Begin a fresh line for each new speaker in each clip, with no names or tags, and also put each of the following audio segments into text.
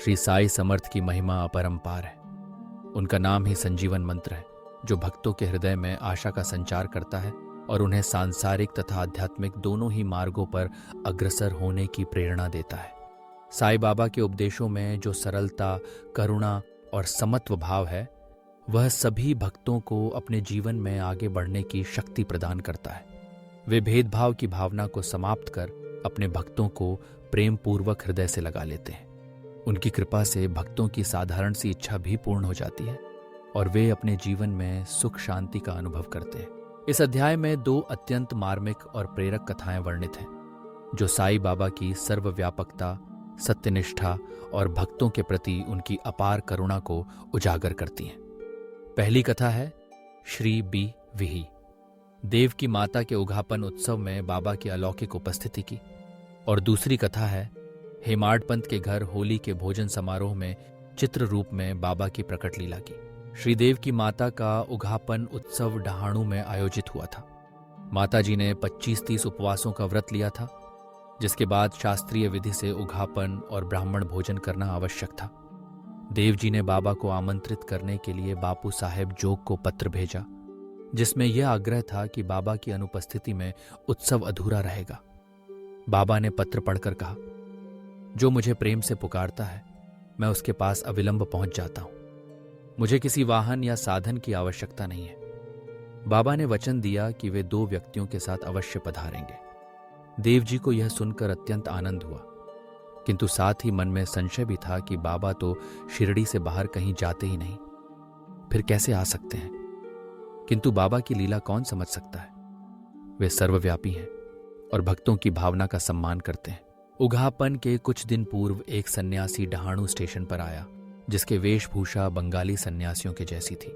श्री साई समर्थ की महिमा अपरंपार है। उनका नाम ही संजीवन मंत्र है, जो भक्तों के हृदय में आशा का संचार करता है और उन्हें सांसारिक तथा आध्यात्मिक दोनों ही मार्गों पर अग्रसर होने की प्रेरणा देता है। साईं बाबा के उपदेशों में जो सरलता, करुणा और समत्व भाव है, वह सभी भक्तों को अपने जीवन में आगे बढ़ने की शक्ति प्रदान करता है। वे भेदभाव की भावना को समाप्त कर अपने भक्तों को प्रेम पूर्वक हृदय से लगा लेते हैं। उनकी कृपा से भक्तों की साधारण सी इच्छा भी पूर्ण हो जाती है और वे अपने जीवन में सुख शांति का अनुभव करते हैं। इस अध्याय में 2 अत्यंत मार्मिक और प्रेरक कथाएं वर्णित हैं, जो साईं बाबा की सर्वव्यापकता, सत्यनिष्ठा और भक्तों के प्रति उनकी अपार करुणा को उजागर करती हैं। पहली कथा है श्री बी विही। देव की माता के उघापन उत्सव में बाबा की अलौकिक उपस्थिति की। और दूसरी कथा है हेमाड पंत के घर होली के भोजन समारोह में चित्र रूप में बाबा की प्रकट लीला की। श्रीदेव की माता का उघापन उत्सव डहाणू में आयोजित हुआ था। माता जी ने 25-30 उपवासों का व्रत लिया था, जिसके बाद शास्त्रीय विधि से उघापन और ब्राह्मण भोजन करना आवश्यक था। देव जी ने बाबा को आमंत्रित करने के लिए बापू साहेब जोग को पत्र भेजा, जिसमें यह आग्रह था कि बाबा की अनुपस्थिति में उत्सव अधूरा रहेगा। बाबा ने पत्र पढ़कर कहा, जो मुझे प्रेम से पुकारता है, मैं उसके पास अविलंब पहुंच जाता हूं। मुझे किसी वाहन या साधन की आवश्यकता नहीं है। बाबा ने वचन दिया कि वे 2 व्यक्तियों के साथ अवश्य पधारेंगे। देव जी को यह सुनकर अत्यंत आनंद हुआ, किंतु साथ ही मन में संशय भी था कि बाबा तो शिरडी से बाहर कहीं जाते ही नहीं, फिर कैसे आ सकते हैं। किंतु बाबा की लीला कौन समझ सकता है। वे सर्वव्यापी हैं और भक्तों की भावना का सम्मान करते हैं। उघापन के कुछ दिन पूर्व एक सन्यासी डहाणू स्टेशन पर आया, जिसके वेशभूषा बंगाली सन्यासियों के जैसी थी।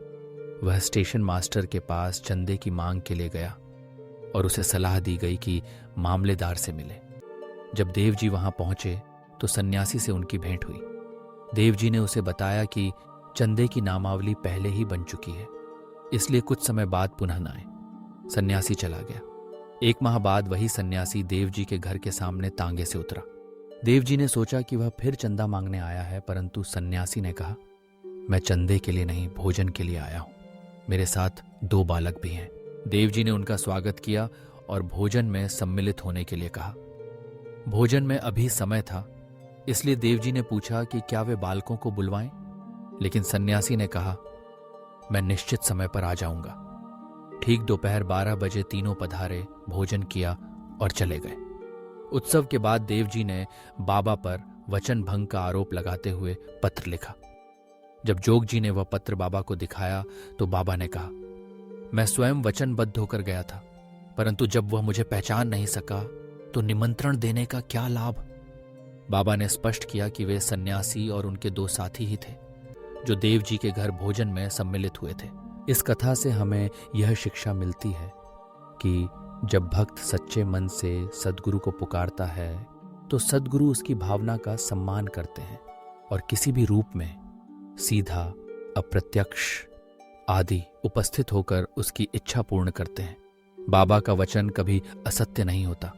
वह स्टेशन मास्टर के पास चंदे की मांग के लिए गया और उसे सलाह दी गई कि मामलेदार से मिले। जब देव जी वहां पहुंचे तो सन्यासी से उनकी भेंट हुई। देव जी ने उसे बताया कि चंदे की नामावली पहले ही बन चुकी है, इसलिए कुछ समय बाद पुनः न आए। सन्यासी चला गया। 1 माह बाद वही सन्यासी देव जी के घर के सामने तांगे से उतरा। देव जी ने सोचा कि वह फिर चंदा मांगने आया है, परंतु सन्यासी ने कहा, मैं चंदे के लिए नहीं, भोजन के लिए आया हूं। मेरे साथ 2 बालक भी हैं। देव जी ने उनका स्वागत किया और भोजन में सम्मिलित होने के लिए कहा। भोजन में अभी समय था, इसलिए देव जी ने पूछा कि क्या वे बालकों को बुलवाएं, लेकिन सन्यासी ने कहा, मैं निश्चित समय पर आ जाऊंगा। ठीक दोपहर 12 बजे तीनों पधारे, भोजन किया और चले गए। उत्सव के बाद देव जी ने बाबा पर वचन भंग का आरोप लगाते हुए पत्र लिखा। जब जोग जी ने वह पत्र बाबा को दिखाया तो बाबा ने कहा, मैं स्वयं वचनबद्ध होकर गया था, परंतु जब वह मुझे पहचान नहीं सका तो निमंत्रण देने का क्या लाभ। बाबा ने स्पष्ट किया कि वे सन्यासी और उनके 2 साथी ही थे, जो देव जी के घर भोजन में सम्मिलित हुए थे। इस कथा से हमें यह शिक्षा मिलती है कि जब भक्त सच्चे मन से सद्गुरु को पुकारता है तो सद्गुरु उसकी भावना का सम्मान करते हैं और किसी भी रूप में, सीधा, अप्रत्यक्ष आदि, उपस्थित होकर उसकी इच्छा पूर्ण करते हैं। बाबा का वचन कभी असत्य नहीं होता।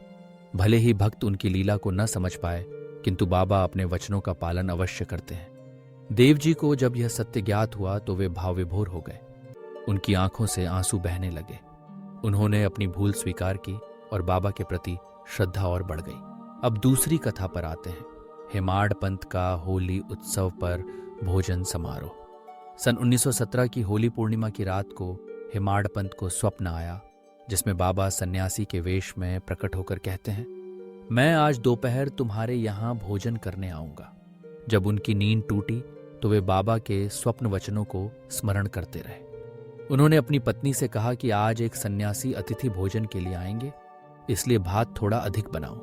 भले ही भक्त उनकी लीला को न समझ पाए, किंतु बाबा अपने वचनों का पालन अवश्य करते हैं। देव जी को जब यह सत्य ज्ञात हुआ तो वे भाव विभोर हो गए। उनकी आंखों से आंसू बहने लगे। उन्होंने अपनी भूल स्वीकार की और बाबा के प्रति श्रद्धा और बढ़ गई। अब दूसरी कथा पर आते हैं, हेमाड पंत का होली उत्सव पर भोजन समारोह। सन 1917 की होली पूर्णिमा की रात को हेमाड पंत को स्वप्न आया, जिसमें बाबा सन्यासी के वेश में प्रकट होकर कहते हैं, मैं आज दोपहर तुम्हारे यहाँ भोजन करने आऊंगा। जब उनकी नींद टूटी तो वे बाबा के स्वप्न वचनों को स्मरण करते रहे। उन्होंने अपनी पत्नी से कहा कि आज एक सन्यासी अतिथि भोजन के लिए आएंगे, इसलिए भात थोड़ा अधिक बनाओ।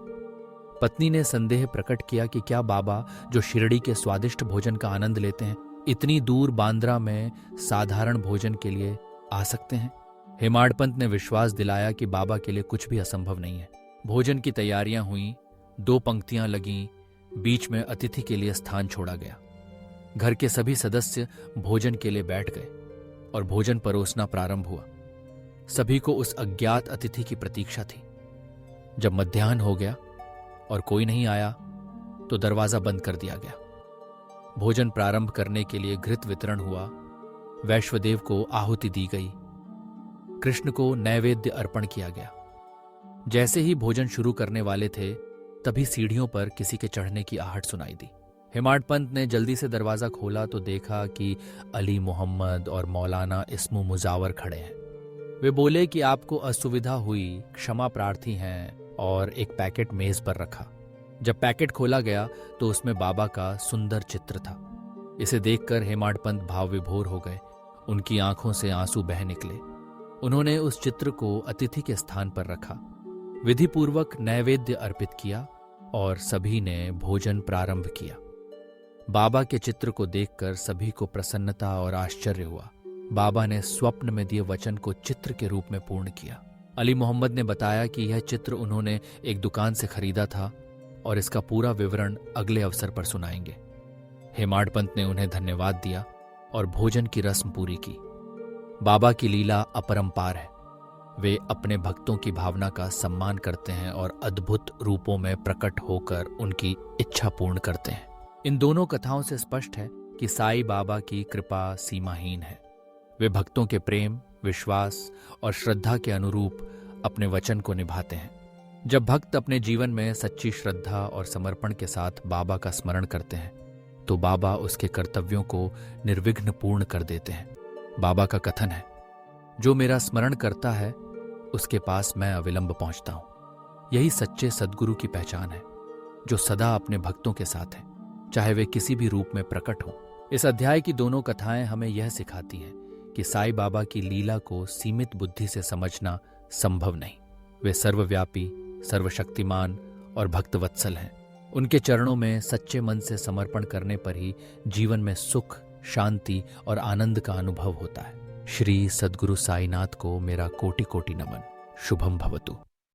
पत्नी ने संदेह प्रकट किया कि क्या बाबा, जो शिरडी के स्वादिष्ट भोजन का आनंद लेते हैं, इतनी दूर बांद्रा में साधारण भोजन के लिए आ सकते हैं। हेमाड पंत ने विश्वास दिलाया कि बाबा के लिए कुछ भी असंभव नहीं है। भोजन की तैयारियां हुई, 2 पंक्तियां लगीं, बीच में अतिथि के लिए स्थान छोड़ा गया। घर के सभी सदस्य भोजन के लिए बैठ गए और भोजन परोसना प्रारंभ हुआ। सभी को उस अज्ञात अतिथि की प्रतीक्षा थी। जब मध्याह्न हो गया और कोई नहीं आया तो दरवाजा बंद कर दिया गया। भोजन प्रारंभ करने के लिए घृत वितरण हुआ। वैश्वदेव को आहुति दी गई। कृष्ण को नैवेद्य अर्पण किया गया। जैसे ही भोजन शुरू करने वाले थे, तभी सीढ़ियों पर किसी के चढ़ने की आहट सुनाई दी। हेमाड पंत ने जल्दी से दरवाजा खोला तो देखा कि अली मोहम्मद और मौलाना इस्मु मुजावर खड़े हैं। वे बोले कि आपको असुविधा हुई, क्षमा प्रार्थी हैं, और एक पैकेट मेज पर रखा। जब पैकेट खोला गया तो उसमें बाबा का सुंदर चित्र था। इसे देखकर हेमाड पंत भाव विभोर हो गए। उनकी आंखों से आंसू बह निकले। उन्होंने उस चित्र को अतिथि के स्थान पर रखा, विधिपूर्वक नैवेद्य अर्पित किया और सभी ने भोजन प्रारंभ किया। बाबा के चित्र को देखकर सभी को प्रसन्नता और आश्चर्य हुआ। बाबा ने स्वप्न में दिए वचन को चित्र के रूप में पूर्ण किया। अली मोहम्मद ने बताया कि यह चित्र उन्होंने एक दुकान से खरीदा था और इसका पूरा विवरण अगले अवसर पर सुनाएंगे। हेमाड पंत ने उन्हें धन्यवाद दिया और भोजन की रस्म पूरी की। बाबा की लीला अपरंपार है। वे अपने भक्तों की भावना का सम्मान करते हैं और अद्भुत रूपों में प्रकट होकर उनकी इच्छा पूर्ण करते हैं। इन दोनों कथाओं से स्पष्ट है कि साईं बाबा की कृपा सीमाहीन है। वे भक्तों के प्रेम, विश्वास और श्रद्धा के अनुरूप अपने वचन को निभाते हैं। जब भक्त अपने जीवन में सच्ची श्रद्धा और समर्पण के साथ बाबा का स्मरण करते हैं तो बाबा उसके कर्तव्यों को निर्विघ्न पूर्ण कर देते हैं। बाबा का कथन है, जो मेरा स्मरण करता है उसके पास मैं अविलंब पहुंचता हूं। यही सच्चे सद्गुरु की पहचान है, जो सदा अपने भक्तों के साथ है, चाहे वे किसी भी रूप में प्रकट हों। इस अध्याय की दोनों कथाएं हमें यह सिखाती हैं कि साईं बाबा की लीला को सीमित बुद्धि से समझना संभव नहीं। वे सर्वव्यापी, सर्वशक्तिमान और भक्तवत्सल हैं। उनके चरणों में सच्चे मन से समर्पण करने पर ही जीवन में सुख, शांति और आनंद का अनुभव होता है। श्री सद्गुरु साईनाथ को मेरा कोटि कोटि नमन। शुभम भवतु।